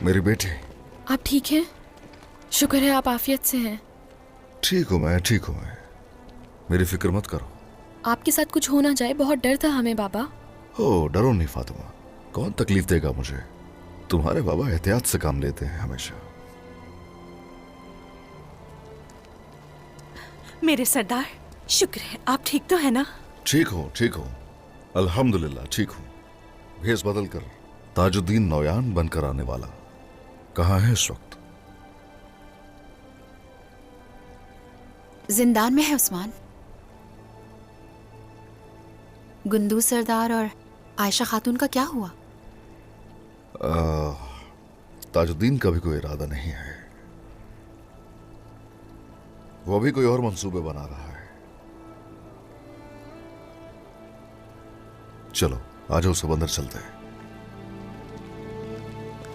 मेरी बेटी। आप ठीक हैं? शुक्र है आप आफियत से हैं। ठीक हूँ मैं। मेरी फिक्र मत करो। आपके साथ कुछ हो ना जाए, बहुत डर था हमें बाबा। ओ डरो नहीं फातिमा, कौन तकलीफ देगा मुझे। तुम्हारे बाबा एहतियात से काम लेते हैं हमेशा। मेरे सरदार, शुक्र है आप ठीक तो है ना? ठीक हूँ अल्हम्दुलिल्लाह ठीक हूँ। भेस बदल कर ताजुद्दीन नौयान बनकर आने वाला कहाँ है इस वक्त? जिंदान में है उस्मान। गुंदू सरदार और आयशा खातून का क्या हुआ? ताजुद्दीन का भी कोई इरादा नहीं है, वो भी कोई और मंसूबे बना रहा है। चलो आ जाओ, सब अंदर चलते हैं।